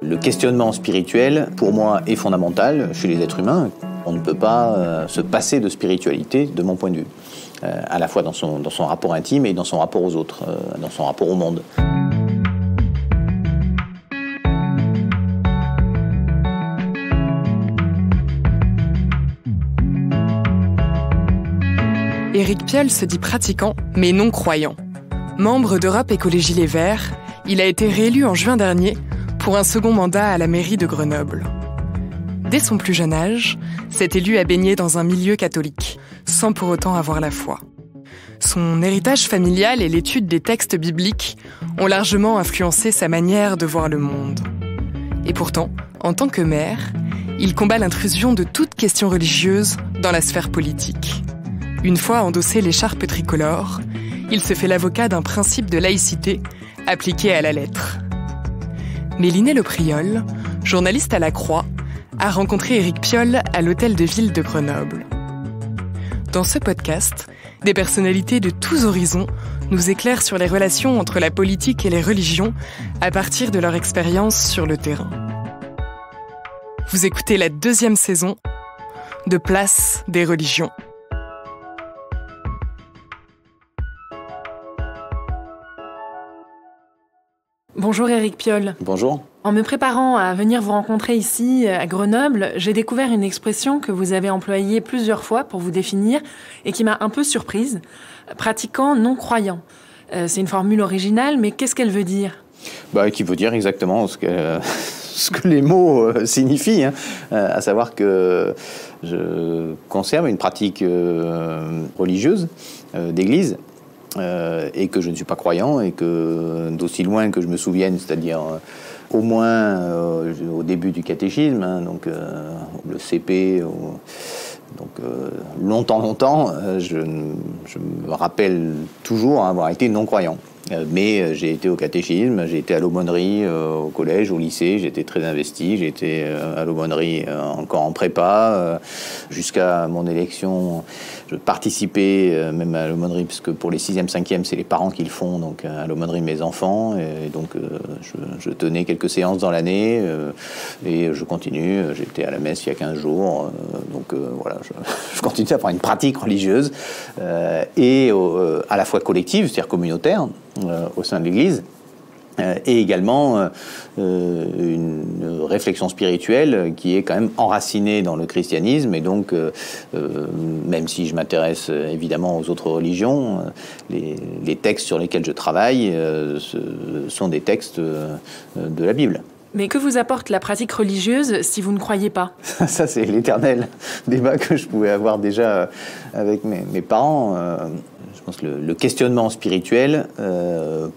Le questionnement spirituel, pour moi, est fondamental chez les êtres humains. On ne peut pas se passer de spiritualité, de mon point de vue, à la fois dans son rapport intime et dans son rapport aux autres, dans son rapport au monde. Éric Piolle se dit pratiquant, mais non croyant. Membre d'Europe Écologie Les Verts, il a été réélu en juin dernier pour un second mandat à la mairie de Grenoble. Dès son plus jeune âge, cet élu a baigné dans un milieu catholique, sans pour autant avoir la foi. Son héritage familial et l'étude des textes bibliques ont largement influencé sa manière de voir le monde. Et pourtant, en tant que maire, il combat l'intrusion de toute question religieuse dans la sphère politique. Une fois endossé l'écharpe tricolore, il se fait l'avocat d'un principe de laïcité appliqué à la lettre. Mélinée Le Priol, journaliste à La Croix, a rencontré Éric Piolle à l'hôtel de ville de Grenoble. Dans ce podcast, des personnalités de tous horizons nous éclairent sur les relations entre la politique et les religions à partir de leur expérience sur le terrain. Vous écoutez la 2e saison de Place des religions. Bonjour Éric Piolle. Bonjour. En me préparant à venir vous rencontrer ici, à Grenoble, j'ai découvert une expression que vous avez employée plusieurs fois pour vous définir et qui m'a un peu surprise. Pratiquant non croyant. C'est une formule originale, mais qu'est-ce qu'elle veut dire ? Qui veut dire exactement ce que les mots signifient, à savoir que je conserve une pratique religieuse d'église. Et que je ne suis pas croyant et que d'aussi loin que je me souvienne, c'est-à-dire au moins au début du catéchisme, donc le CP, donc longtemps, je me rappelle toujours avoir été non-croyant. Mais j'ai été au catéchisme, j'ai été à l'aumônerie au collège, au lycée, j'étais très investi, j'ai été à l'aumônerie encore en prépa, jusqu'à mon élection. Je participais même à l'aumônerie, parce que pour les 6e, 5e, c'est les parents qui le font, donc à l'aumônerie de mes enfants. Et donc je tenais quelques séances dans l'année et je continue. J'étais à la messe il y a 15 jours, donc voilà, je continue à avoir une pratique religieuse et à la fois collective, c'est-à-dire communautaire, au sein de l'Église, et également une réflexion spirituelle qui est quand même enracinée dans le christianisme. Et donc, même si je m'intéresse évidemment aux autres religions, les textes sur lesquels je travaille sont des textes de la Bible. Mais que vous apporte la pratique religieuse si vous ne croyez pas ? Ça, c'est l'éternel débat que je pouvais avoir déjà avec mes parents. Je pense que le questionnement spirituel,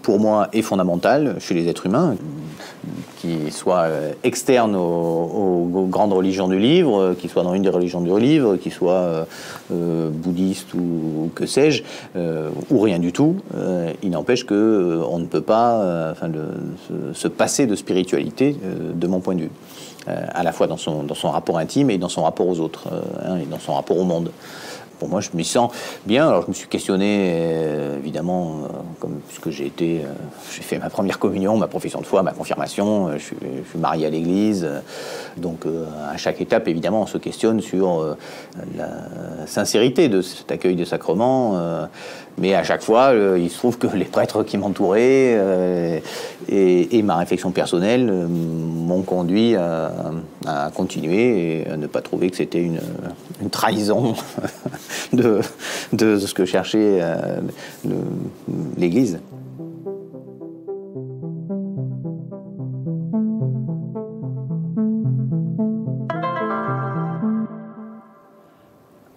pour moi, est fondamental chez les êtres humains, qu'il soit externe aux grandes religions du livre, qu'il soit dans une des religions du livre, qu'il soit bouddhiste ou que sais-je, ou rien du tout. Il n'empêche qu'on ne peut pas se passer de spiritualité, de mon point de vue, à la fois dans son rapport intime et dans son rapport aux autres, et dans son rapport au monde. Pour moi, je m'y sens bien. Alors, je me suis questionné, évidemment, puisque j'ai fait ma première communion, ma profession de foi, ma confirmation. Je suis marié à l'église. Donc, à chaque étape, évidemment, on se questionne sur la sincérité de cet accueil des sacrements. Mais à chaque fois, il se trouve que les prêtres qui m'entouraient et ma réflexion personnelle m'ont conduit à continuer et à ne pas trouver que c'était une trahison de ce que cherchait l'Église.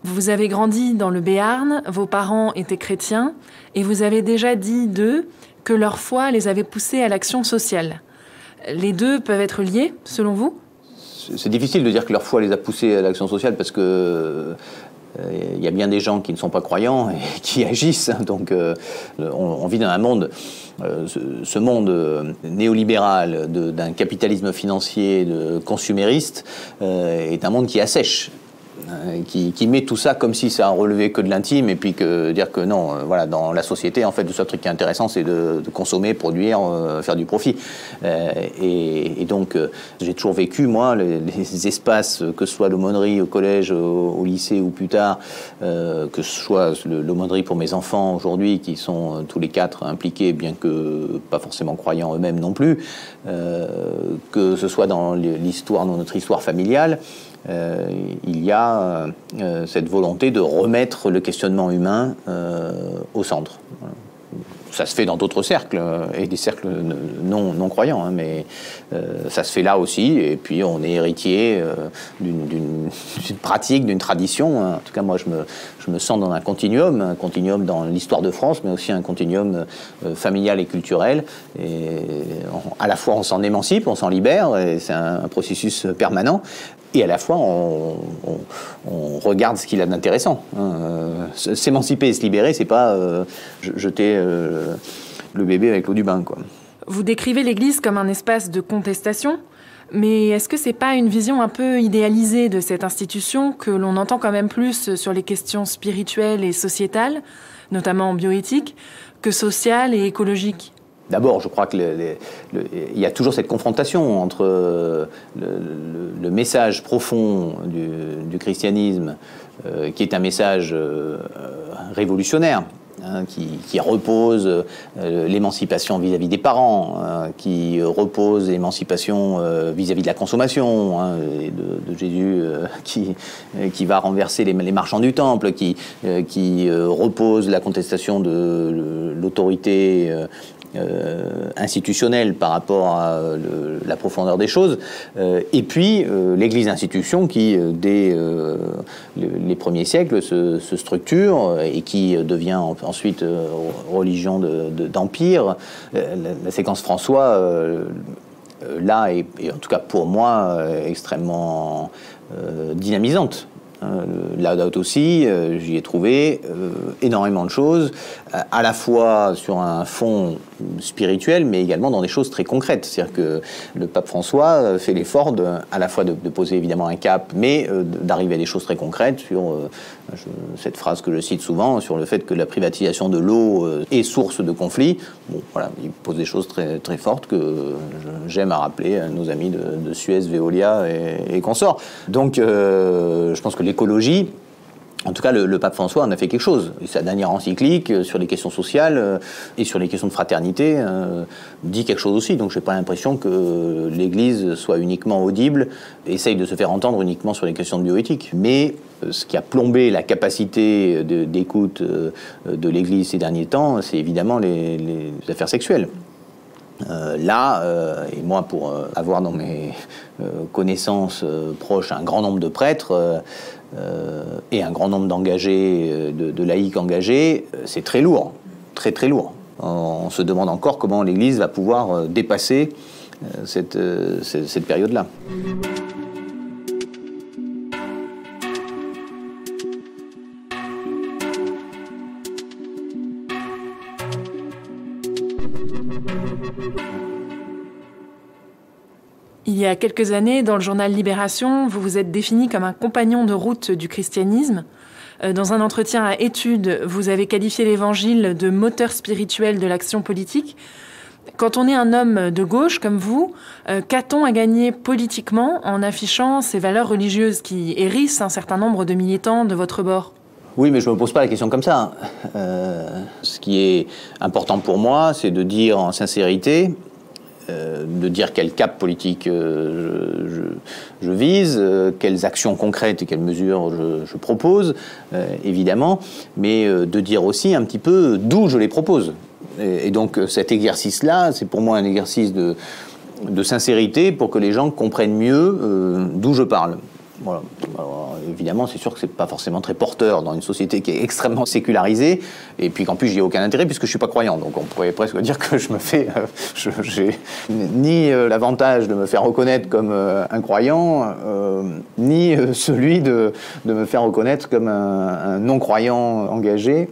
Vous avez grandi dans le Béarn, vos parents étaient chrétiens, et vous avez déjà dit d'eux que leur foi les avait poussés à l'action sociale. Les deux peuvent être liés, selon vous ? C'est difficile de dire que leur foi les a poussés à l'action sociale parce que il y a bien des gens qui ne sont pas croyants et qui agissent. Donc on vit dans un monde, ce monde néolibéral d'un capitalisme financier consumériste est un monde qui assèche qui met tout ça comme si ça relevait que de l'intime, et puis dire que non, voilà, dans la société, en fait, le seul truc qui est intéressant, c'est de consommer, produire, faire du profit. Et donc, j'ai toujours vécu, moi, les espaces, que ce soit l'aumônerie au collège, au lycée ou plus tard, que ce soit l'aumônerie pour mes enfants aujourd'hui, qui sont tous les 4 impliqués, bien que pas forcément croyants eux-mêmes non plus, que ce soit dans notre histoire familiale, il y a cette volonté de remettre le questionnement humain au centre. Ça se fait dans d'autres cercles, et des cercles non croyants, hein, mais ça se fait là aussi, et puis on est héritier d'une pratique, d'une tradition. En tout cas, moi, je me sens dans un continuum dans l'histoire de France, mais aussi un continuum familial et culturel. Et à la fois, on s'en émancipe, on s'en libère, et c'est un processus permanent. Et à la fois, on regarde ce qu'il a d'intéressant. S'émanciper et se libérer, c'est pas jeter le bébé avec l'eau du bain, quoi. Vous décrivez l'Église comme un espace de contestation, mais est-ce que c'est pas une vision un peu idéalisée de cette institution que l'on entend quand même plus sur les questions spirituelles et sociétales, notamment en bioéthique, que sociales et écologiques ? D'abord, je crois qu'il y a toujours cette confrontation entre le message profond du christianisme, qui est un message révolutionnaire, hein, qui repose l'émancipation vis-à-vis des parents, qui repose l'émancipation vis-à-vis de la consommation, hein, et de Jésus qui va renverser les marchands du temple, qui repose la contestation de l'autorité institutionnelle par rapport à la profondeur des choses, et puis l'Église institution qui, dès les premiers siècles, se structure et qui devient ensuite religion d'empire. La séquence François, là, est en tout cas pour moi, extrêmement dynamisante. Laudato aussi, j'y ai trouvé énormément de choses, à la fois sur un fond spirituel, mais également dans des choses très concrètes. C'est-à-dire que le pape François fait l'effort à la fois de poser évidemment un cap, mais d'arriver à des choses très concrètes sur cette phrase que je cite souvent, sur le fait que la privatisation de l'eau est source de conflits. Bon, voilà, il pose des choses très, très fortes que j'aime à rappeler à nos amis de Suez, Veolia et consorts. Donc, je pense que l'écologie, en tout cas, le pape François en a fait quelque chose. Et sa dernière encyclique sur les questions sociales et sur les questions de fraternité dit quelque chose aussi. Donc, je n'ai pas l'impression que l'Église soit uniquement audible, essaye de se faire entendre uniquement sur les questions de bioéthique. Mais ce qui a plombé la capacité d'écoute de l'Église ces derniers temps, c'est évidemment les affaires sexuelles. Et moi, pour avoir dans mes connaissances proches un grand nombre de prêtres et un grand nombre d'engagés, de laïcs engagés, c'est très lourd, très très lourd. On se demande encore comment l'Église va pouvoir dépasser cette période-là. Il y a quelques années, dans le journal Libération, vous vous êtes défini comme un compagnon de route du christianisme. Dans un entretien à Études, vous avez qualifié l'Évangile de moteur spirituel de l'action politique. Quand on est un homme de gauche comme vous, qu'a-t-on à gagner politiquement en affichant ces valeurs religieuses qui hérissent un certain nombre de militants de votre bord ? Oui, mais je ne me pose pas la question comme ça. Ce qui est important pour moi, c'est de dire en sincérité, de dire quel cap politique je vise, quelles actions concrètes et quelles mesures je propose, évidemment, mais de dire aussi un petit peu d'où je les propose. Et donc cet exercice-là, c'est pour moi un exercice de sincérité pour que les gens comprennent mieux d'où je parle. Voilà. Alors, évidemment, c'est sûr que c'est pas forcément très porteur dans une société qui est extrêmement sécularisée, et puis qu'en plus j'y ai aucun intérêt puisque je suis pas croyant. Donc on pourrait presque dire que je me fais, j'ai ni l'avantage de me faire reconnaître comme un croyant, ni celui de me faire reconnaître comme un non-croyant engagé.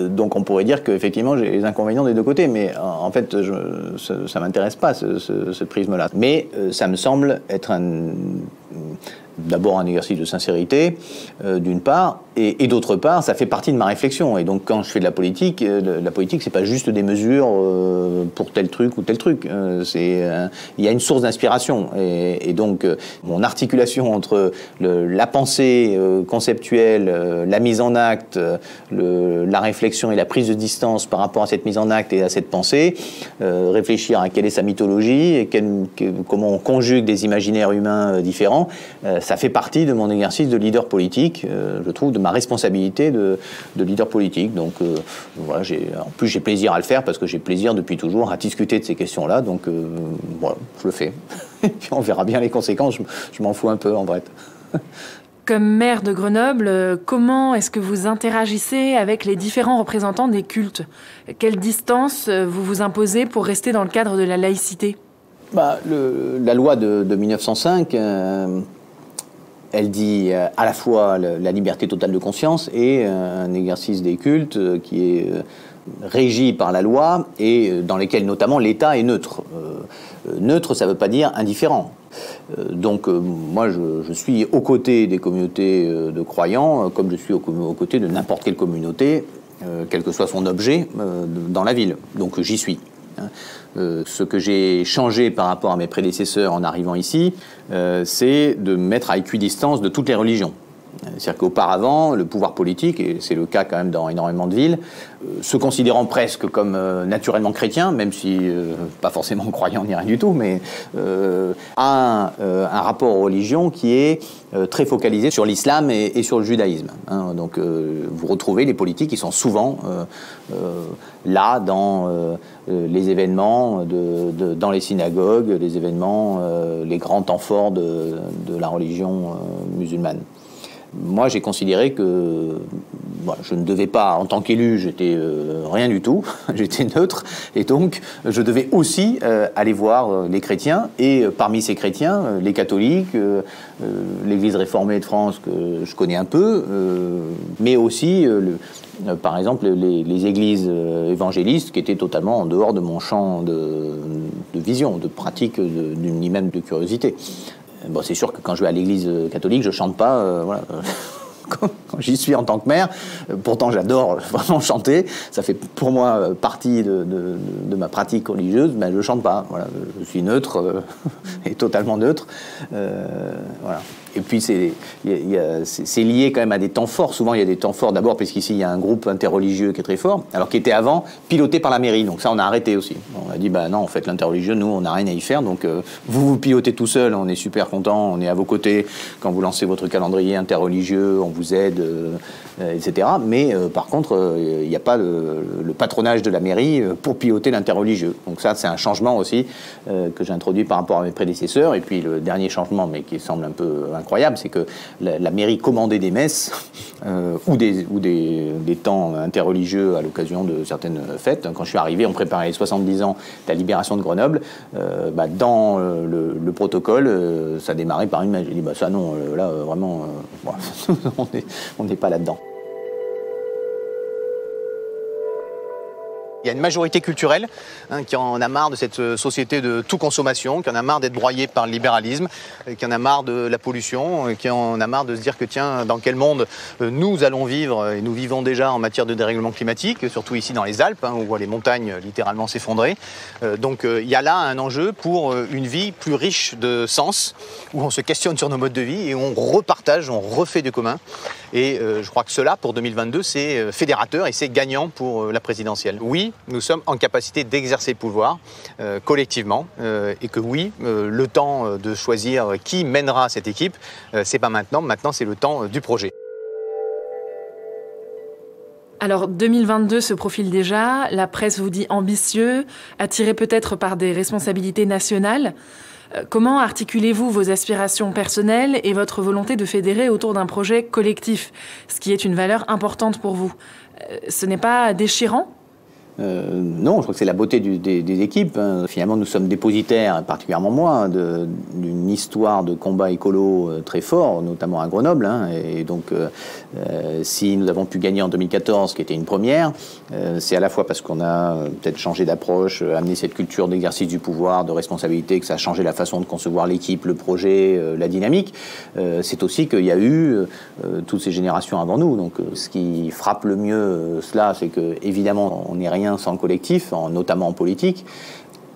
Donc on pourrait dire qu'effectivement j'ai les inconvénients des deux côtés, mais en fait ça m'intéresse pas ce prisme-là. Mais ça me semble être d'abord un exercice de sincérité, d'une part, et d'autre part, ça fait partie de ma réflexion. Et donc, quand je fais de la politique, c'est pas juste des mesures pour tel truc ou tel truc. Il y a une source d'inspiration. Et donc, mon articulation entre la pensée conceptuelle, la mise en acte, la réflexion et la prise de distance par rapport à cette mise en acte et à cette pensée, réfléchir à quelle est sa mythologie et comment on conjugue des imaginaires humains différents, ça fait partie de mon exercice de leader politique, je trouve, de ma responsabilité de leader politique. Donc voilà, en plus j'ai plaisir à le faire parce que j'ai plaisir depuis toujours à discuter de ces questions-là, donc voilà, je le fais. Et puis on verra bien les conséquences, je m'en fous un peu en vrai. Comme maire de Grenoble, comment est-ce que vous interagissez avec les différents représentants des cultes? Quelle distance vous vous imposez pour rester dans le cadre de la laïcité? La loi de 1905, elle dit à la fois la liberté totale de conscience et un exercice des cultes qui est régi par la loi et dans lesquels notamment l'État est neutre. Neutre, ça ne veut pas dire indifférent. Donc moi je suis aux côtés des communautés de croyants comme je suis aux côtés de n'importe quelle communauté, quel que soit son objet, dans la ville. Donc j'y suis. Ce que j'ai changé par rapport à mes prédécesseurs en arrivant ici, c'est de me mettre à équidistance de toutes les religions. C'est-à-dire qu'auparavant, le pouvoir politique, et c'est le cas quand même dans énormément de villes, se considérant presque comme naturellement chrétien, même si pas forcément croyant ni rien du tout, mais a un rapport aux religions qui est très focalisé sur l'islam et sur le judaïsme. Hein. Donc vous retrouvez les politiques qui sont souvent là dans les événements, dans les synagogues, les événements, les grands temps forts de la religion musulmane. Moi, j'ai considéré que je ne devais pas, en tant qu'élu, j'étais rien du tout, j'étais neutre, et donc je devais aussi aller voir les chrétiens, et parmi ces chrétiens, les catholiques, l'Église réformée de France, que je connais un peu, mais aussi, par exemple, les églises évangélistes, qui étaient totalement en dehors de mon champ de vision, de pratique, ni même de curiosité. Bon, c'est sûr que quand je vais à l'église catholique, je chante pas, voilà. Quand j'y suis en tant que maire, pourtant j'adore vraiment chanter, ça fait pour moi partie de ma pratique religieuse, mais je chante pas, voilà. Je suis neutre et totalement neutre, voilà. Et puis c'est lié quand même à des temps forts. Souvent il y a des temps forts, d'abord parce qu'ici il y a un groupe interreligieux qui est très fort, alors qui était avant piloté par la mairie, donc ça on a arrêté aussi. On a dit non, en fait l'interreligieux, nous on n'a rien à y faire, donc vous pilotez tout seul, on est super content, on est à vos côtés quand vous lancez votre calendrier interreligieux, on vous aide, etc. Mais par contre il n'y a pas le patronage de la mairie pour piloter l'interreligieux. Donc ça c'est un changement aussi que j'ai introduit par rapport à mes prédécesseurs. Et puis le dernier changement, mais qui semble un peu incroyable, c'est que la mairie commandait des messes ou des temps interreligieux à l'occasion de certaines fêtes. Quand je suis arrivé, on préparait les 70 ans de la libération de Grenoble. Dans le protocole, ça démarrait par une messe. J'ai dit, ça non, là, vraiment, on n'est pas là-dedans. Il y a une majorité culturelle qui en a marre de cette société de tout-consommation, qui en a marre d'être broyée par le libéralisme, qui en a marre de la pollution, qui en a marre de se dire que tiens, dans quel monde nous allons vivre, et nous vivons déjà en matière de dérèglement climatique, surtout ici dans les Alpes, où on voit les montagnes littéralement s'effondrer. Donc il y a là un enjeu pour une vie plus riche de sens, où on se questionne sur nos modes de vie et on repartage, on refait du commun. Et je crois que cela, pour 2022, c'est fédérateur et c'est gagnant pour la présidentielle. Oui, nous sommes en capacité d'exercer le pouvoir collectivement et que oui, le temps de choisir qui mènera cette équipe, c'est pas maintenant, maintenant c'est le temps du projet. Alors 2022 se profile déjà, la presse vous dit ambitieux, attiré peut-être par des responsabilités nationales. Comment articulez-vous vos aspirations personnelles et votre volonté de fédérer autour d'un projet collectif, ce qui est une valeur importante pour vous? Ce n'est pas déchirant ? Non, je crois que c'est la beauté des équipes. Finalement, nous sommes dépositaires, particulièrement moi, d'une histoire de combat écolo très fort, notamment à Grenoble. Et donc, si nous avons pu gagner en 2014, qui était une première, c'est à la fois parce qu'on a peut-être changé d'approche, amené cette culture d'exercice du pouvoir, de responsabilité, que ça a changé la façon de concevoir l'équipe, le projet, la dynamique. C'est aussi qu'il y a eu toutes ces générations avant nous. Donc, ce qui frappe le mieux cela, c'est que évidemment, on n'est rien sans le collectif, notamment en politique.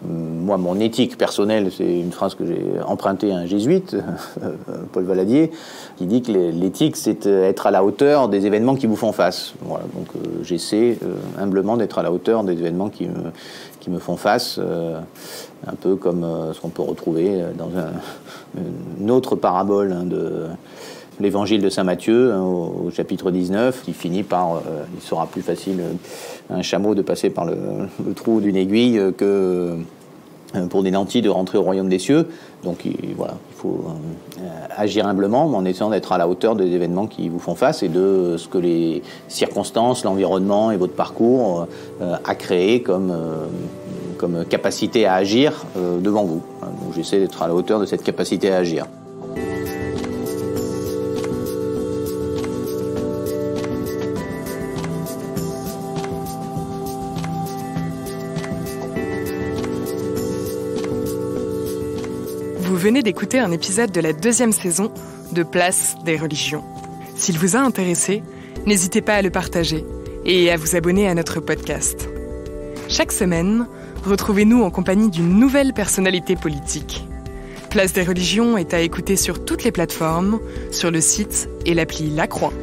Moi, mon éthique personnelle, c'est une phrase que j'ai empruntée à un jésuite, Paul Valadier, qui dit que l'éthique, c'est être à la hauteur des événements qui vous font face. Voilà, donc j'essaie humblement d'être à la hauteur des événements qui me font face, un peu comme ce qu'on peut retrouver dans une autre parabole de l'évangile de Saint Matthieu, au chapitre 19, qui finit par il sera plus facile à un chameau de passer par le trou d'une aiguille que pour des nantis de rentrer au royaume des cieux. Donc voilà, il faut agir humblement, mais en essayant d'être à la hauteur des événements qui vous font face et de ce que les circonstances, l'environnement et votre parcours a créé comme capacité à agir devant vous. Donc j'essaie d'être à la hauteur de cette capacité à agir. Vous venez d'écouter un épisode de la 2e saison de Place des religions. S'il vous a intéressé, n'hésitez pas à le partager et à vous abonner à notre podcast. Chaque semaine, retrouvez-nous en compagnie d'une nouvelle personnalité politique. Place des religions est à écouter sur toutes les plateformes, sur le site et l'appli La Croix.